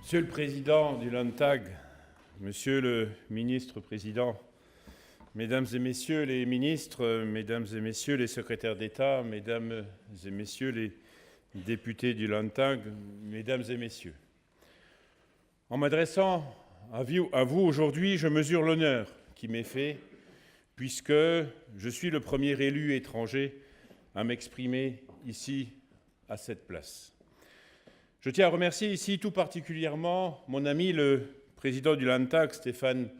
Monsieur le Président du Landtag, Monsieur le Ministre-Président, Mesdames et Messieurs les ministres, Mesdames et Messieurs les secrétaires d'État, Mesdames et Messieurs les députés du Landtag, Mesdames et Messieurs. En m'adressant à vous aujourd'hui, je mesure l'honneur qui m'est fait, puisque je suis le premier élu étranger à m'exprimer ici, à cette place. Je tiens à remercier ici tout particulièrement mon ami le président du Landtag, Stéphane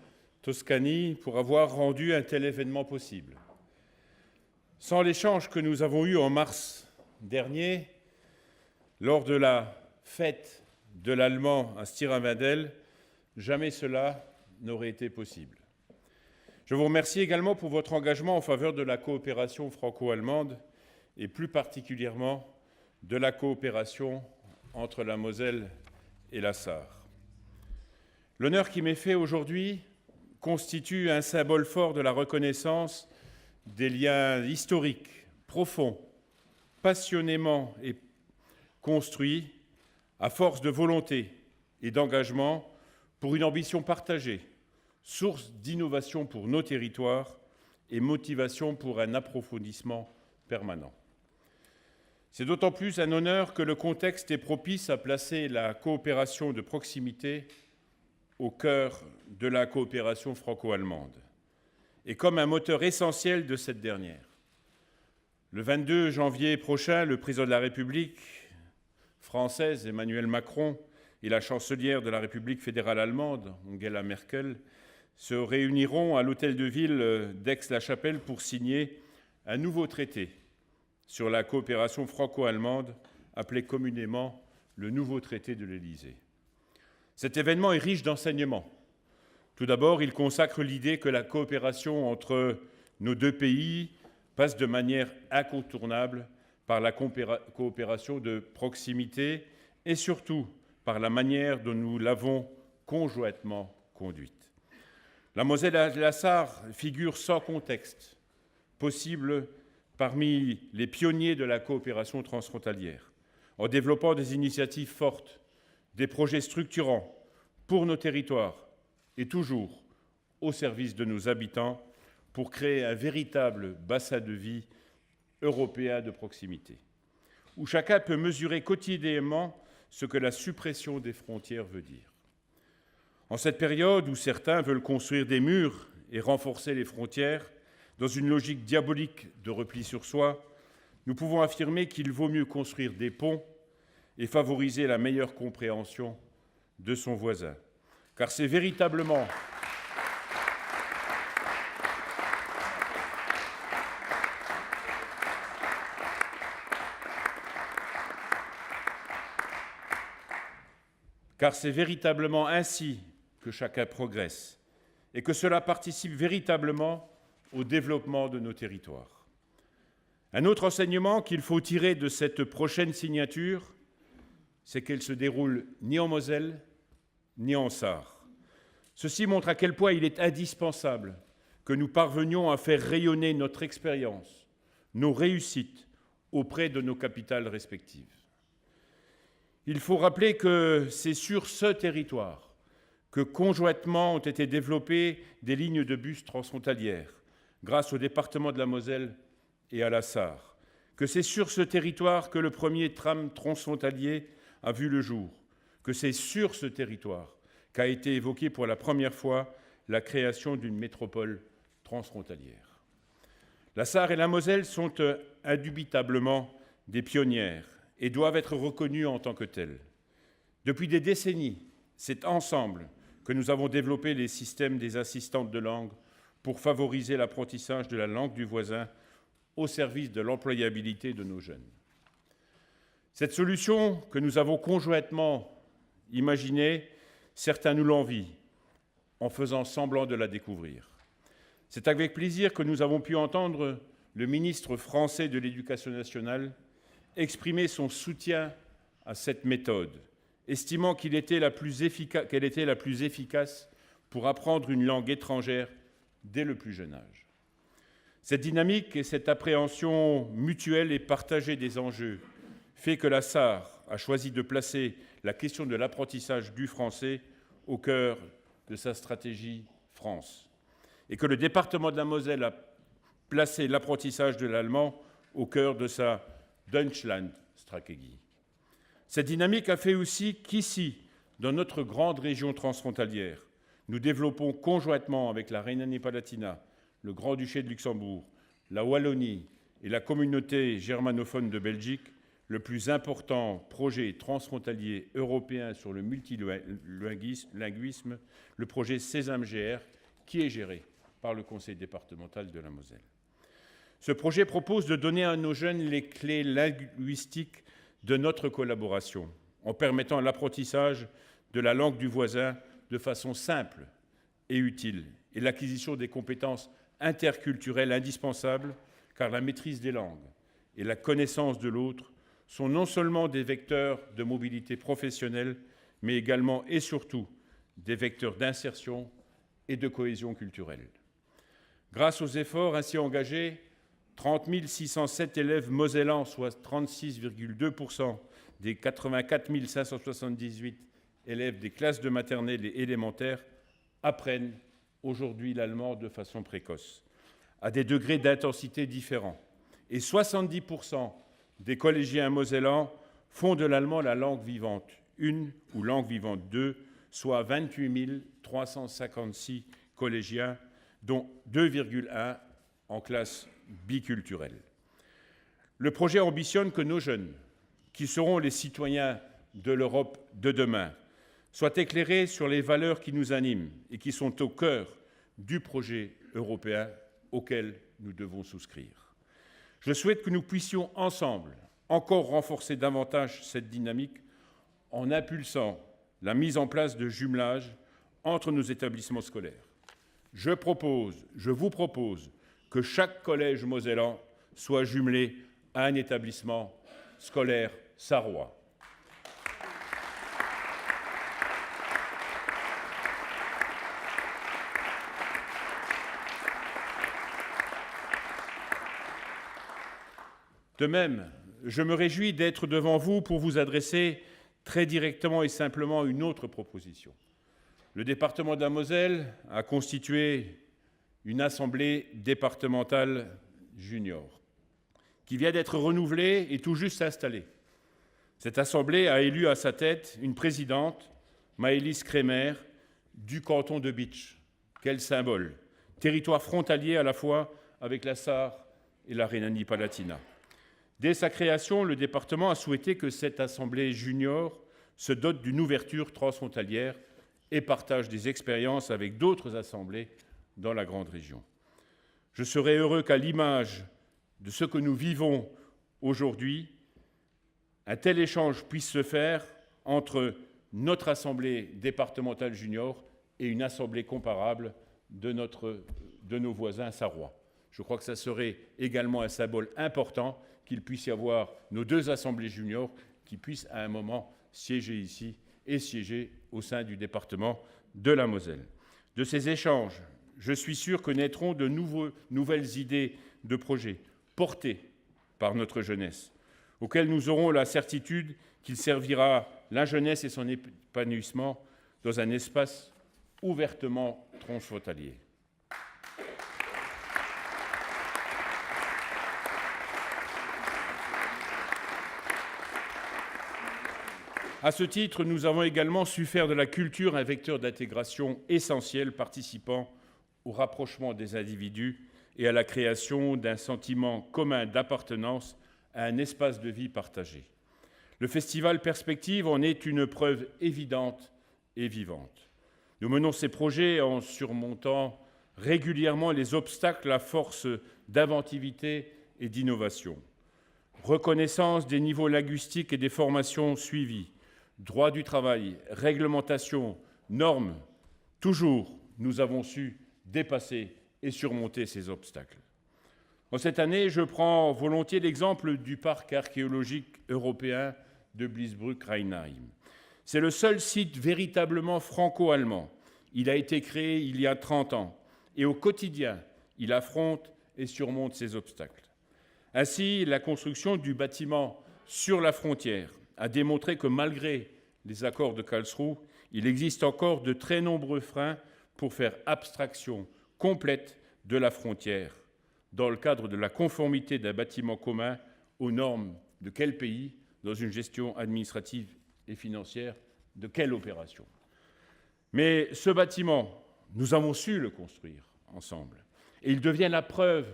Toscani, pour avoir rendu un tel événement possible. Sans l'échange que nous avons eu en mars dernier, lors de la fête de l'Allemand à Stiring-Wendel, jamais cela n'aurait été possible. Je vous remercie également pour votre engagement en faveur de la coopération franco-allemande et plus particulièrement de la coopération entre la Moselle et la Sarre. L'honneur qui m'est fait aujourd'hui constitue un symbole fort de la reconnaissance des liens historiques, profonds, passionnément et construits, à force de volonté et d'engagement pour une ambition partagée, source d'innovation pour nos territoires et motivation pour un approfondissement permanent. C'est d'autant plus un honneur que le contexte est propice à placer la coopération de proximité au cœur de la coopération franco-allemande et comme un moteur essentiel de cette dernière. Le 22 janvier prochain, le président de la République française, Emmanuel Macron, et la chancelière de la République fédérale allemande, Angela Merkel, se réuniront à l'hôtel de ville d'Aix-la-Chapelle pour signer un nouveau traité sur la coopération franco-allemande, appelé communément le nouveau traité de l'Élysée. Cet événement est riche d'enseignements. Tout d'abord, il consacre l'idée que la coopération entre nos deux pays passe de manière incontournable par la coopération de proximité et surtout par la manière dont nous l'avons conjointement conduite. La Moselle et la Sarre figurent sans contexte possible parmi les pionniers de la coopération transfrontalière, en développant des initiatives fortes, des projets structurants pour nos territoires et toujours au service de nos habitants pour créer un véritable bassin de vie européen de proximité, où chacun peut mesurer quotidiennement ce que la suppression des frontières veut dire. En cette période où certains veulent construire des murs et renforcer les frontières, dans une logique diabolique de repli sur soi, nous pouvons affirmer qu'il vaut mieux construire des ponts et favoriser la meilleure compréhension de son voisin. Car c'est véritablement ainsi que chacun progresse et que cela participe véritablement au développement de nos territoires. Un autre enseignement qu'il faut tirer de cette prochaine signature, c'est qu'elle se déroule ni en Moselle, ni en Sarre. Ceci montre à quel point il est indispensable que nous parvenions à faire rayonner notre expérience, nos réussites auprès de nos capitales respectives. Il faut rappeler que c'est sur ce territoire que conjointement ont été développées des lignes de bus transfrontalières, grâce au département de la Moselle et à la Sarre, que c'est sur ce territoire que le premier tram transfrontalier a vu le jour, que c'est sur ce territoire qu'a été évoquée pour la première fois la création d'une métropole transfrontalière. La Sarre et la Moselle sont indubitablement des pionnières et doivent être reconnues en tant que telles. Depuis des décennies, c'est ensemble que nous avons développé les systèmes des assistantes de langue pour favoriser l'apprentissage de la langue du voisin au service de l'employabilité de nos jeunes. Cette solution que nous avons conjointement imaginée, certains nous l'envient en faisant semblant de la découvrir. C'est avec plaisir que nous avons pu entendre le ministre français de l'Éducation nationale exprimer son soutien à cette méthode, estimant qu'elle était la plus efficace pour apprendre une langue étrangère dès le plus jeune âge. Cette dynamique et cette appréhension mutuelle et partagée des enjeux fait que la Sarre a choisi de placer la question de l'apprentissage du français au cœur de sa stratégie France, et que le département de la Moselle a placé l'apprentissage de l'allemand au cœur de sa Deutschlandstrategie. Cette dynamique a fait aussi qu'ici, dans notre grande région transfrontalière, nous développons conjointement avec la Rhénanie-Palatinat, le Grand-Duché de Luxembourg, la Wallonie et la communauté germanophone de Belgique, le plus important projet transfrontalier européen sur le multilinguisme, le projet Sésame-GR, qui est géré par le Conseil départemental de la Moselle. Ce projet propose de donner à nos jeunes les clés linguistiques de notre collaboration, en permettant l'apprentissage de la langue du voisin de façon simple et utile, et l'acquisition des compétences interculturelles indispensables, car la maîtrise des langues et la connaissance de l'autre sont non seulement des vecteurs de mobilité professionnelle, mais également et surtout des vecteurs d'insertion et de cohésion culturelle. Grâce aux efforts ainsi engagés, 30 607 élèves mosellans, soit 36,2% des 84 578 élèves des classes de maternelle et élémentaire, apprennent aujourd'hui l'allemand de façon précoce, à des degrés d'intensité différents. Et 70% des collégiens mosellans font de l'allemand la langue vivante 1 ou langue vivante 2, soit 28 356 collégiens, dont 2,1 en classe biculturelle. Le projet ambitionne que nos jeunes, qui seront les citoyens de l'Europe de demain, soient éclairés sur les valeurs qui nous animent et qui sont au cœur du projet européen auquel nous devons souscrire. Je souhaite que nous puissions ensemble encore renforcer davantage cette dynamique en impulsant la mise en place de jumelages entre nos établissements scolaires. Je vous propose que chaque collège mosellan soit jumelé à un établissement scolaire sarrois. De même, je me réjouis d'être devant vous pour vous adresser très directement et simplement une autre proposition. Le département de la Moselle a constitué une assemblée départementale junior qui vient d'être renouvelée et tout juste installée. Cette assemblée a élu à sa tête une présidente, Maëlys Kremer, du canton de Bitche. Quel symbole! Territoire frontalier à la fois avec la Sarre et la Rhénanie-Palatinat. Dès sa création, le département a souhaité que cette assemblée junior se dote d'une ouverture transfrontalière et partage des expériences avec d'autres assemblées dans la grande région. Je serais heureux qu'à l'image de ce que nous vivons aujourd'hui, un tel échange puisse se faire entre notre assemblée départementale junior et une assemblée comparable de nos voisins sarrois. Je crois que ça serait également un symbole important qu'il puisse y avoir nos deux assemblées juniors qui puissent à un moment siéger ici et siéger au sein du département de la Moselle. De ces échanges, je suis sûr que naîtront de nouvelles idées de projets portés par notre jeunesse, auxquels nous aurons la certitude qu'il servira la jeunesse et son épanouissement dans un espace ouvertement transfrontalier. À ce titre, nous avons également su faire de la culture un vecteur d'intégration essentiel participant au rapprochement des individus et à la création d'un sentiment commun d'appartenance à un espace de vie partagé. Le festival Perspective en est une preuve évidente et vivante. Nous menons ces projets en surmontant régulièrement les obstacles à force d'inventivité et d'innovation. Reconnaissance des niveaux linguistiques et des formations suivies, droit du travail, réglementation, normes, toujours nous avons su dépasser et surmonter ces obstacles. En cette année, je prends volontiers l'exemple du parc archéologique européen de Bliesbruck-Rheinheim. C'est le seul site véritablement franco-allemand. Il a été créé il y a 30 ans et au quotidien, il affronte et surmonte ces obstacles. Ainsi, la construction du bâtiment sur la frontière a démontré que malgré les accords de Karlsruhe, il existe encore de très nombreux freins pour faire abstraction complète de la frontière dans le cadre de la conformité d'un bâtiment commun aux normes de quel pays, dans une gestion administrative et financière de quelle opération. Mais ce bâtiment, nous avons su le construire ensemble. Et il devient la preuve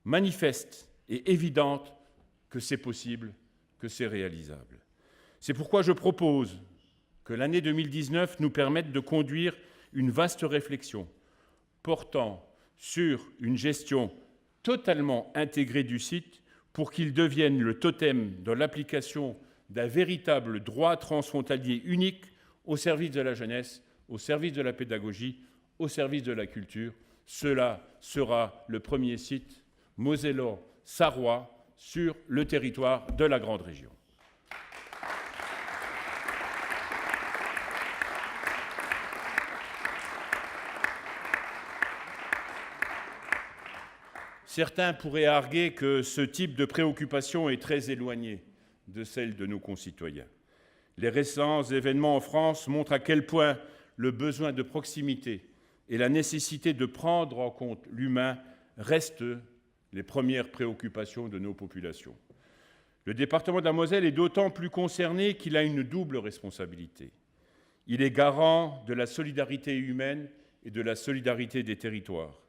manifeste et évidente que c'est possible, que c'est réalisable. C'est pourquoi je propose que l'année 2019 nous permette de conduire une vaste réflexion portant sur une gestion totalement intégrée du site pour qu'il devienne le totem dans l'application d'un véritable droit transfrontalier unique au service de la jeunesse, au service de la pédagogie, au service de la culture. Cela sera le premier site mosellan-sarrois sur le territoire de la Grande Région. Certains pourraient arguer que ce type de préoccupation est très éloigné de celle de nos concitoyens. Les récents événements en France montrent à quel point le besoin de proximité et la nécessité de prendre en compte l'humain restent les premières préoccupations de nos populations. Le département de la Moselle est d'autant plus concerné qu'il a une double responsabilité. Il est garant de la solidarité humaine et de la solidarité des territoires.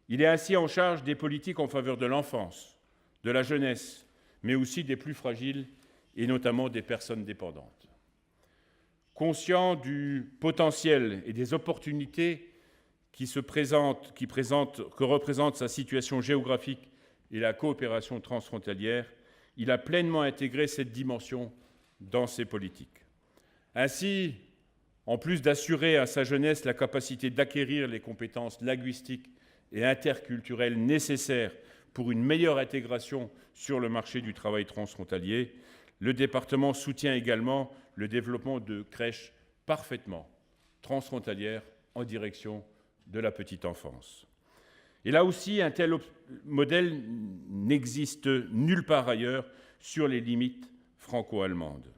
Il est ainsi en charge des politiques en faveur de l'enfance, de la jeunesse, mais aussi des plus fragiles et notamment des personnes dépendantes. Conscient du potentiel et des opportunités que représente sa situation géographique et la coopération transfrontalière, il a pleinement intégré cette dimension dans ses politiques. Ainsi, en plus d'assurer à sa jeunesse la capacité d'acquérir les compétences linguistiques et interculturelles nécessaires pour une meilleure intégration sur le marché du travail transfrontalier, le département soutient également le développement de crèches parfaitement transfrontalières en direction de la petite enfance. Et là aussi, un tel modèle n'existe nulle part ailleurs sur les limites franco-allemandes.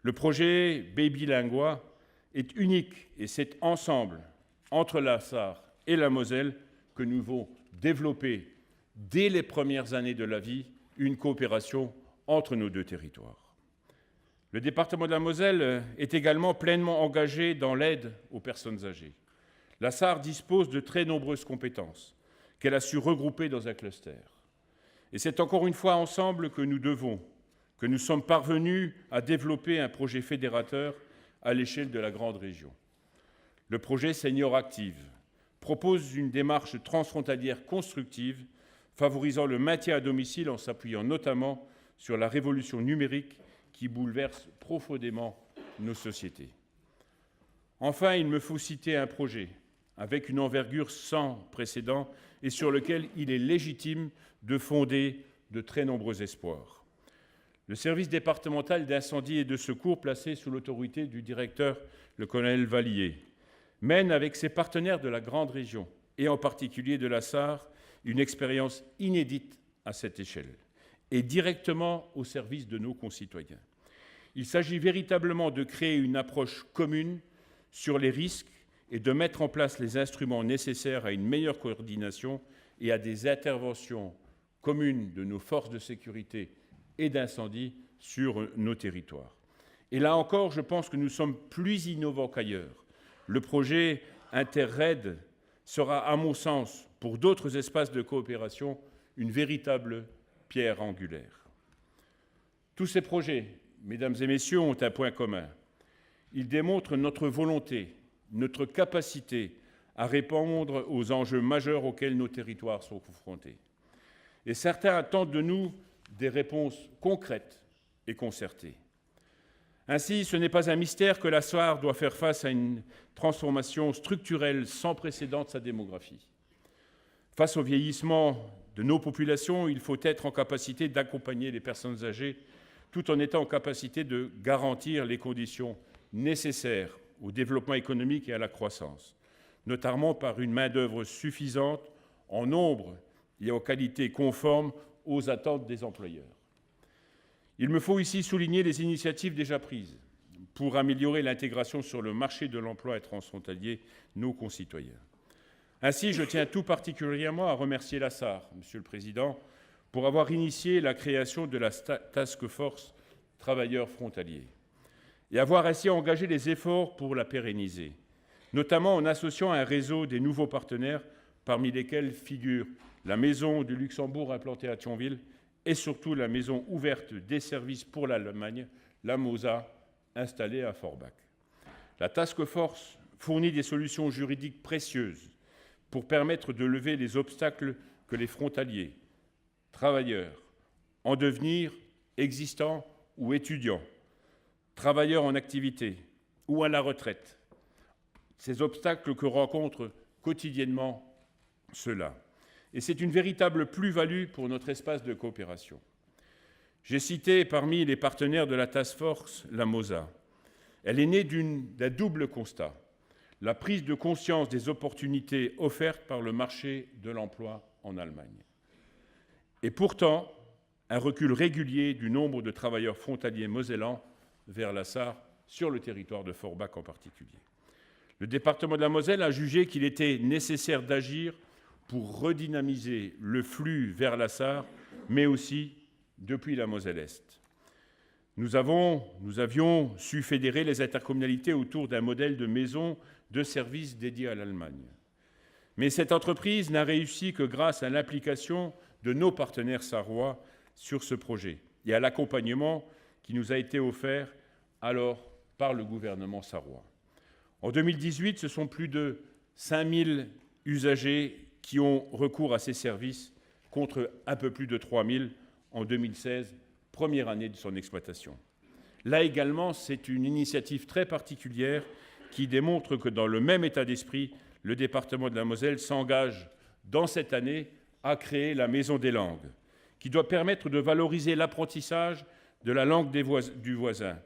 Le projet Baby Lingua est unique et c'est ensemble, entre la Sarre et la Moselle, que nous devons développer dès les premières années de la vie une coopération entre nos deux territoires. Le département de la Moselle est également pleinement engagé dans l'aide aux personnes âgées. La Sarre dispose de très nombreuses compétences qu'elle a su regrouper dans un cluster. Et c'est encore une fois ensemble que nous sommes parvenus à développer un projet fédérateur à l'échelle de la grande région. Le projet Senior Active propose une démarche transfrontalière constructive, favorisant le maintien à domicile en s'appuyant notamment sur la révolution numérique qui bouleverse profondément nos sociétés. Enfin, il me faut citer un projet avec une envergure sans précédent et sur lequel il est légitime de fonder de très nombreux espoirs. Le service départemental d'incendie et de secours, placé sous l'autorité du directeur, le colonel Vallier, mène avec ses partenaires de la grande région, et en particulier de la Sarre, une expérience inédite à cette échelle, et directement au service de nos concitoyens. Il s'agit véritablement de créer une approche commune sur les risques et de mettre en place les instruments nécessaires à une meilleure coordination et à des interventions communes de nos forces de sécurité et d'incendie sur nos territoires. Et là encore, je pense que nous sommes plus innovants qu'ailleurs. Le projet Interred sera, à mon sens, pour d'autres espaces de coopération, une véritable pierre angulaire. Tous ces projets, mesdames et messieurs, ont un point commun. Ils démontrent notre volonté, notre capacité à répondre aux enjeux majeurs auxquels nos territoires sont confrontés. Et certains attendent de nous des réponses concrètes et concertées. Ainsi, ce n'est pas un mystère que la Sarre doit faire face à une transformation structurelle sans précédent de sa démographie. Face au vieillissement de nos populations, il faut être en capacité d'accompagner les personnes âgées tout en étant en capacité de garantir les conditions nécessaires au développement économique et à la croissance, notamment par une main-d'œuvre suffisante en nombre et en qualité conforme aux attentes des employeurs. Il me faut ici souligner les initiatives déjà prises pour améliorer l'intégration sur le marché de l'emploi et transfrontalier de nos concitoyens. Ainsi, je tiens tout particulièrement à remercier la SAR, Monsieur le Président, pour avoir initié la création de la Task Force travailleurs frontaliers et avoir ainsi engagé les efforts pour la pérenniser, notamment en associant un réseau des nouveaux partenaires, parmi lesquels figure la Maison du Luxembourg implantée à Thionville et surtout la Maison ouverte des services pour l'Allemagne, la MOSA, installée à Forbach. La Task Force fournit des solutions juridiques précieuses pour permettre de lever les obstacles que les frontaliers, travailleurs, en devenir, existants ou étudiants, travailleurs en activité ou à la retraite, ces obstacles que rencontrent quotidiennement ceux-là. Et c'est une véritable plus-value pour notre espace de coopération. J'ai cité parmi les partenaires de la Task Force la MOSA. Elle est née d'un double constat: la prise de conscience des opportunités offertes par le marché de l'emploi en Allemagne. Et pourtant, un recul régulier du nombre de travailleurs frontaliers mosellans vers la Sarre, sur le territoire de Forbach en particulier. Le département de la Moselle a jugé qu'il était nécessaire d'agir pour redynamiser le flux vers la Sarre, mais aussi depuis la Moselle-Est. Nous avions su fédérer les intercommunalités autour d'un modèle de maison de services dédié à l'Allemagne. Mais cette entreprise n'a réussi que grâce à l'implication de nos partenaires sarrois sur ce projet et à l'accompagnement qui nous a été offert alors par le gouvernement sarrois. En 2018, ce sont plus de 5000 usagers qui ont recours à ces services, contre un peu plus de 3000 en 2016, première année de son exploitation. Là également, c'est une initiative très particulière qui démontre que dans le même état d'esprit, le département de la Moselle s'engage dans cette année à créer la Maison des langues, qui doit permettre de valoriser l'apprentissage de la langue du voisin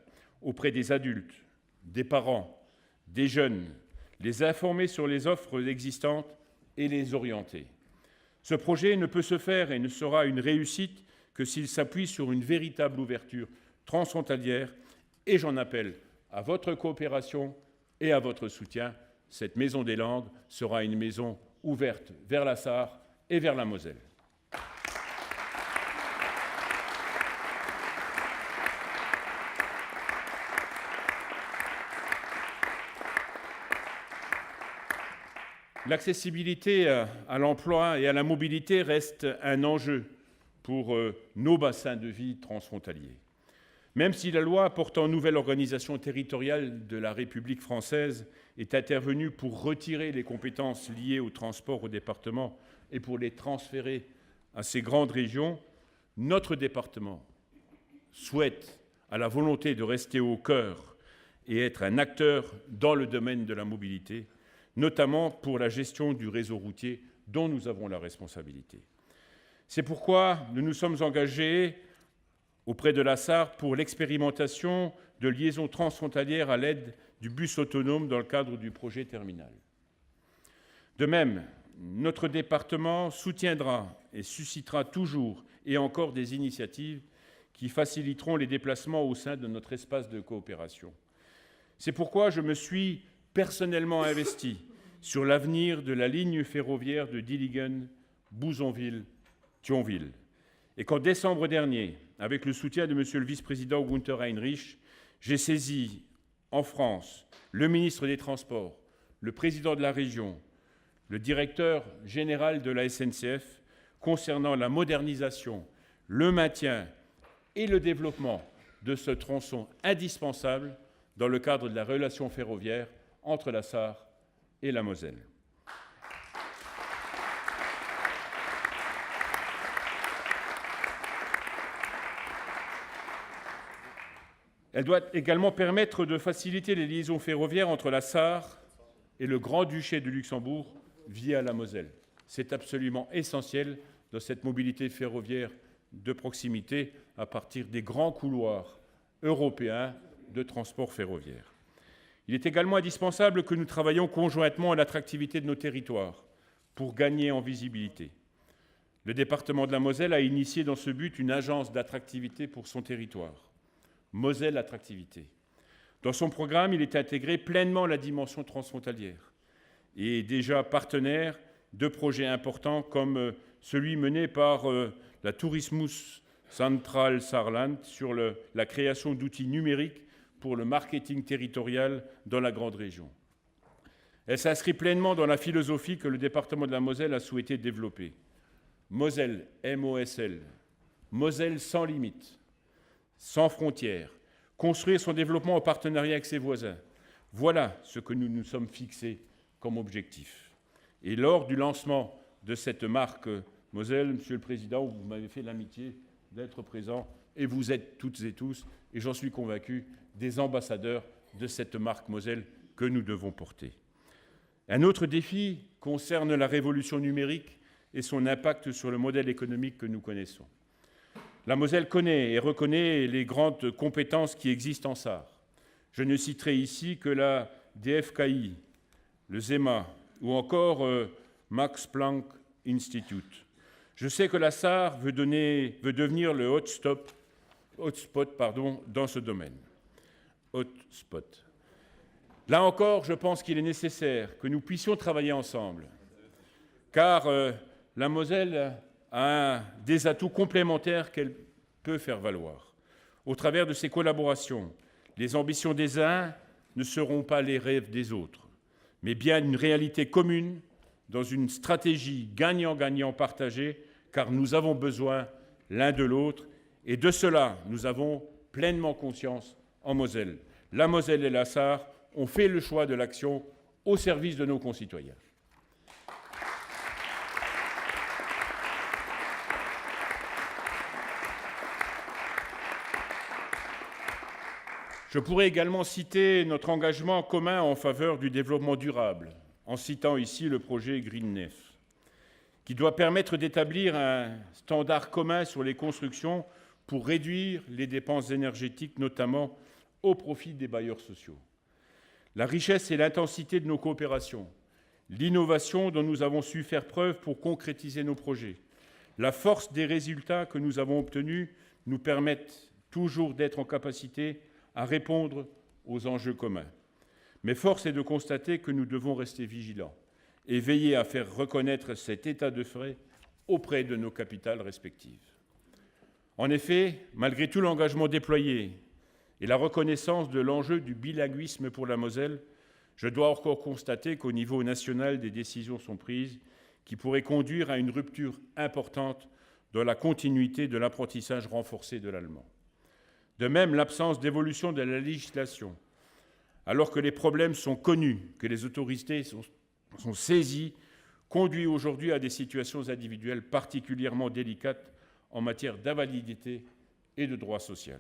auprès des adultes, des parents, des jeunes, les informer sur les offres existantes et les orienter. Ce projet ne peut se faire et ne sera une réussite que s'il s'appuie sur une véritable ouverture transfrontalière, et j'en appelle à votre coopération et à votre soutien. Cette Maison des langues sera une maison ouverte vers la Sarre et vers la Moselle. L'accessibilité à l'emploi et à la mobilité reste un enjeu pour nos bassins de vie transfrontaliers. Même si la loi portant nouvelle organisation territoriale de la République française est intervenue pour retirer les compétences liées au transport au département et pour les transférer à ces grandes régions, notre département souhaite, à la volonté de rester au cœur et être un acteur dans le domaine de la mobilité, notamment pour la gestion du réseau routier dont nous avons la responsabilité. C'est pourquoi nous nous sommes engagés auprès de la Sarre pour l'expérimentation de liaisons transfrontalières à l'aide du bus autonome dans le cadre du projet terminal. De même, notre département soutiendra et suscitera toujours et encore des initiatives qui faciliteront les déplacements au sein de notre espace de coopération. C'est pourquoi je me suis personnellement investi sur l'avenir de la ligne ferroviaire de Dillingen, Bouzonville, Thionville. Et qu'en décembre dernier, avec le soutien de Monsieur le vice-président Günther Heinrich, j'ai saisi en France le ministre des Transports, le président de la région, le directeur général de la SNCF concernant la modernisation, le maintien et le développement de ce tronçon indispensable dans le cadre de la relation ferroviaire entre la Sarre et la Moselle. Elle doit également permettre de faciliter les liaisons ferroviaires entre la Sarre et le Grand-Duché de Luxembourg via la Moselle. C'est absolument essentiel dans cette mobilité ferroviaire de proximité à partir des grands couloirs européens de transport ferroviaire. Il est également indispensable que nous travaillions conjointement à l'attractivité de nos territoires pour gagner en visibilité. Le département de la Moselle a initié dans ce but une agence d'attractivité pour son territoire, Moselle Attractivité. Dans son programme, il est intégré pleinement la dimension transfrontalière et est déjà partenaire de projets importants comme celui mené par la Tourismus Central Saarland sur la création d'outils numériques pour le marketing territorial dans la grande région. Elle s'inscrit pleinement dans la philosophie que le département de la Moselle a souhaité développer. Moselle, M-O-S-L, Moselle sans limite, sans frontières, construire son développement en partenariat avec ses voisins. Voilà ce que nous nous sommes fixés comme objectif. Et lors du lancement de cette marque Moselle, Monsieur le Président, vous m'avez fait l'amitié d'être présent, et vous êtes toutes et tous, et j'en suis convaincu, des ambassadeurs de cette marque Moselle que nous devons porter. Un autre défi concerne la révolution numérique et son impact sur le modèle économique que nous connaissons. La Moselle connaît et reconnaît les grandes compétences qui existent en Sarre. Je ne citerai ici que la DFKI, le ZEMA ou encore Max Planck Institute. Je sais que la Sarre veut devenir le hotspot dans ce domaine. Hotspot. Là encore, je pense qu'il est nécessaire que nous puissions travailler ensemble, car la Moselle a des atouts complémentaires qu'elle peut faire valoir. Au travers de ces collaborations, les ambitions des uns ne seront pas les rêves des autres, mais bien une réalité commune dans une stratégie gagnant-gagnant partagée, car nous avons besoin l'un de l'autre, et de cela, nous avons pleinement conscience en Moselle. La Moselle et la Sarre ont fait le choix de l'action au service de nos concitoyens. Je pourrais également citer notre engagement commun en faveur du développement durable, en citant ici le projet GreenNef, qui doit permettre d'établir un standard commun sur les constructions pour réduire les dépenses énergétiques, notamment au profit des bailleurs sociaux. La richesse et l'intensité de nos coopérations, l'innovation dont nous avons su faire preuve pour concrétiser nos projets, la force des résultats que nous avons obtenus nous permettent toujours d'être en capacité à répondre aux enjeux communs. Mais force est de constater que nous devons rester vigilants et veiller à faire reconnaître cet état de fait auprès de nos capitales respectives. En effet, malgré tout l'engagement déployé et la reconnaissance de l'enjeu du bilinguisme pour la Moselle, je dois encore constater qu'au niveau national, des décisions sont prises qui pourraient conduire à une rupture importante dans la continuité de l'apprentissage renforcé de l'allemand. De même, l'absence d'évolution de la législation, alors que les problèmes sont connus, que les autorités sont saisies, conduit aujourd'hui à des situations individuelles particulièrement délicates en matière d'invalidité et de droit social.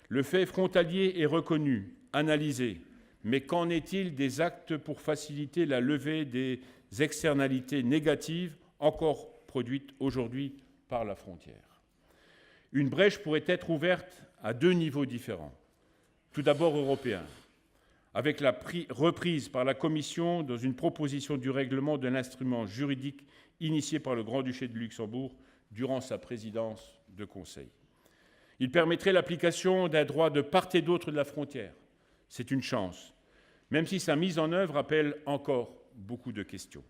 Le fait frontalier est reconnu, analysé, mais qu'en est-il des actes pour faciliter la levée des externalités négatives encore produites aujourd'hui par la frontière? Une brèche pourrait être ouverte à deux niveaux différents. Tout d'abord européen, avec la reprise par la Commission dans une proposition du règlement de l'instrument juridique initié par le Grand-Duché de Luxembourg durant sa présidence de Conseil. Il permettrait l'application d'un droit de part et d'autre de la frontière. C'est une chance, même si sa mise en œuvre appelle encore beaucoup de questions.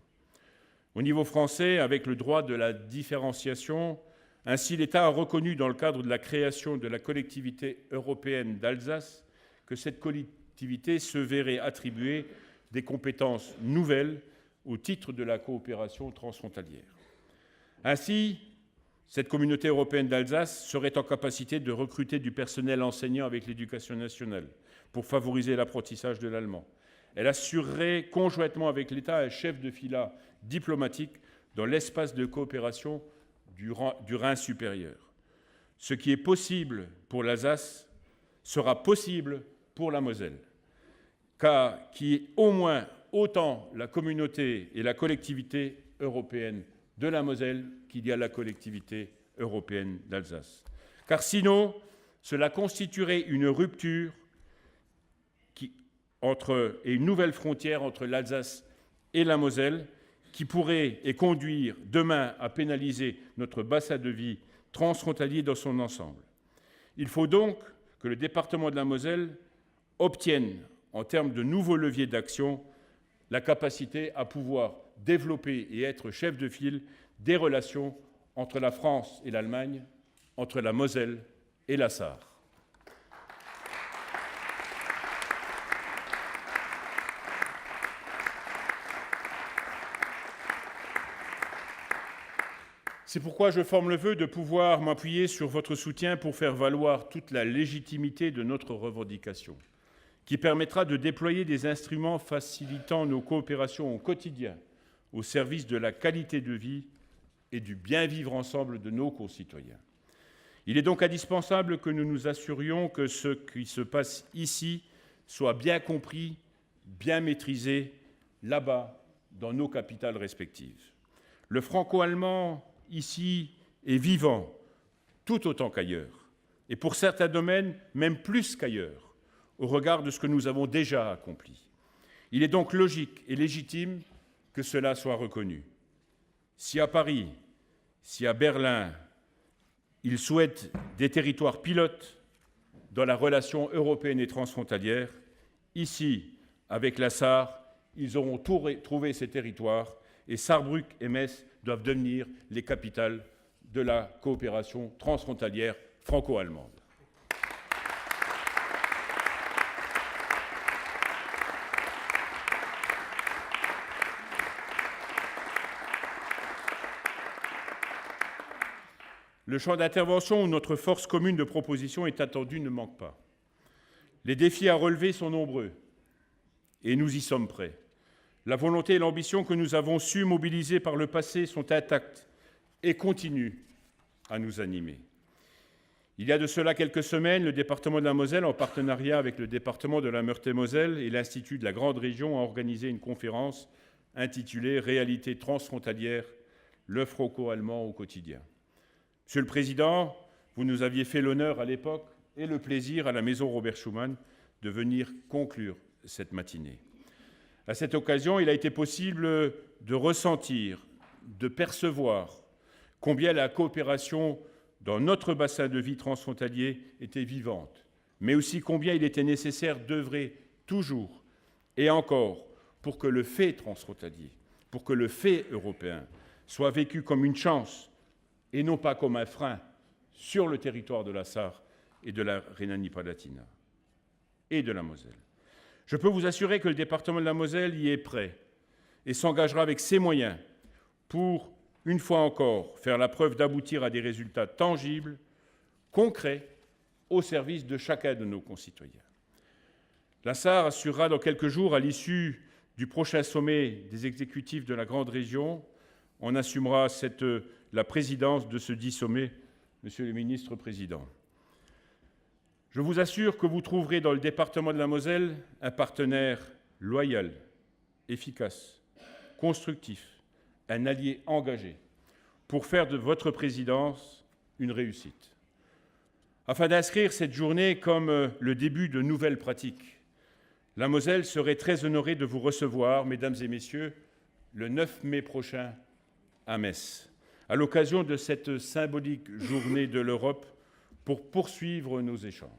Au niveau français, avec le droit de la différenciation, ainsi l'État a reconnu dans le cadre de la création de la collectivité européenne d'Alsace que cette collectivité se verrait attribuer des compétences nouvelles au titre de la coopération transfrontalière. Ainsi, cette communauté européenne d'Alsace serait en capacité de recruter du personnel enseignant avec l'éducation nationale pour favoriser l'apprentissage de l'allemand. Elle assurerait conjointement avec l'État un chef de filat diplomatique dans l'espace de coopération du Rhin supérieur. Ce qui est possible pour l'Alsace sera possible pour la Moselle, car qui est au moins autant la communauté et la collectivité européenne de la Moselle qu'il y a la collectivité européenne d'Alsace. Car sinon, cela constituerait une rupture et une nouvelle frontière entre l'Alsace et la Moselle qui pourrait et conduire demain à pénaliser notre bassin de vie transfrontalier dans son ensemble. Il faut donc que le département de la Moselle obtienne, en termes de nouveaux leviers d'action, la capacité à pouvoir développer et être chef de file des relations entre la France et l'Allemagne, entre la Moselle et la Sarre. C'est pourquoi je forme le vœu de pouvoir m'appuyer sur votre soutien pour faire valoir toute la légitimité de notre revendication, qui permettra de déployer des instruments facilitant nos coopérations au quotidien au service de la qualité de vie et du bien-vivre ensemble de nos concitoyens. Il est donc indispensable que nous nous assurions que ce qui se passe ici soit bien compris, bien maîtrisé, là-bas, dans nos capitales respectives. Le franco-allemand, ici, est vivant, tout autant qu'ailleurs, et pour certains domaines, même plus qu'ailleurs, au regard de ce que nous avons déjà accompli. Il est donc logique et légitime que cela soit reconnu. Si à Paris, si à Berlin, ils souhaitent des territoires pilotes dans la relation européenne et transfrontalière, ici, avec la Sarre, ils auront trouvé ces territoires et Saarbrück et Metz doivent devenir les capitales de la coopération transfrontalière franco-allemande. Le champ d'intervention où notre force commune de proposition est attendue ne manque pas. Les défis à relever sont nombreux et nous y sommes prêts. La volonté et l'ambition que nous avons su mobiliser par le passé sont intactes et continuent à nous animer. Il y a de cela quelques semaines, le département de la Moselle, en partenariat avec le département de la Meurthe-et-Moselle et l'Institut de la Grande Région, a organisé une conférence intitulée « Réalité transfrontalière, le franco-allemand au quotidien ». Monsieur le Président, vous nous aviez fait l'honneur à l'époque et le plaisir à la Maison Robert Schuman de venir conclure cette matinée. À cette occasion, il a été possible de ressentir, de percevoir combien la coopération dans notre bassin de vie transfrontalier était vivante, mais aussi combien il était nécessaire d'œuvrer toujours et encore pour que le fait transfrontalier, pour que le fait européen soit vécu comme une chance et non pas comme un frein sur le territoire de la Sarre et de la Rhénanie-Palatinat et de la Moselle. Je peux vous assurer que le département de la Moselle y est prêt et s'engagera avec ses moyens pour, une fois encore, faire la preuve d'aboutir à des résultats tangibles, concrets, au service de chacun de nos concitoyens. La Sarre assurera dans quelques jours, à l'issue du prochain sommet des exécutifs de la Grande Région, on assumera la présidence de ce dit sommet, Monsieur le Ministre Président. Je vous assure que vous trouverez dans le département de la Moselle un partenaire loyal, efficace, constructif, un allié engagé pour faire de votre présidence une réussite. Afin d'inscrire cette journée comme le début de nouvelles pratiques, la Moselle serait très honorée de vous recevoir, mesdames et messieurs, le 9 mai prochain à Metz, à l'occasion de cette symbolique journée de l'Europe pour poursuivre nos échanges.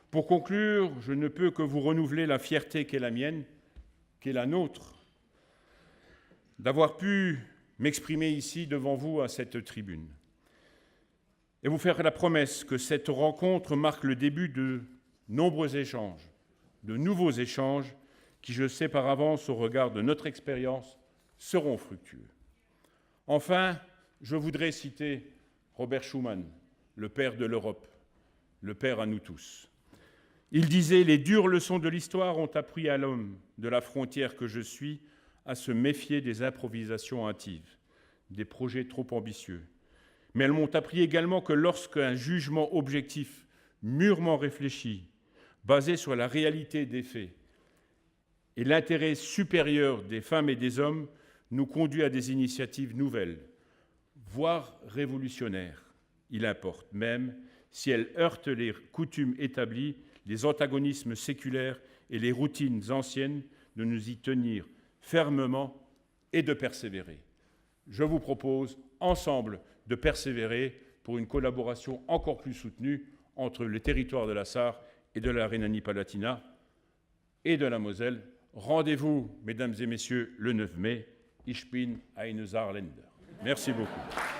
Pour conclure, je ne peux que vous renouveler la fierté qui est la mienne, qui est la nôtre, d'avoir pu m'exprimer ici devant vous à cette tribune et vous faire la promesse que cette rencontre marque le début de nombreux échanges, de nouveaux échanges qui, je sais par avance au regard de notre expérience, seront fructueux. Enfin, je voudrais citer Robert Schuman, le père de l'Europe, le père à nous tous. Il disait « Les dures leçons de l'histoire ont appris à l'homme de la frontière que je suis à se méfier des improvisations hâtives, des projets trop ambitieux. Mais elles m'ont appris également que lorsqu'un jugement objectif, mûrement réfléchi, basé sur la réalité des faits et l'intérêt supérieur des femmes et des hommes nous conduit à des initiatives nouvelles, voire révolutionnaires. Il importe même si elles heurtent les coutumes établies, les antagonismes séculaires et les routines anciennes, de nous y tenir fermement et de persévérer. Je vous propose, ensemble, de persévérer pour une collaboration encore plus soutenue entre les territoires de la Sarre et de la Rhénanie-Palatinat et de la Moselle. Rendez-vous, mesdames et messieurs, le 9 mai. Ich bin eine Saarländer. Merci beaucoup.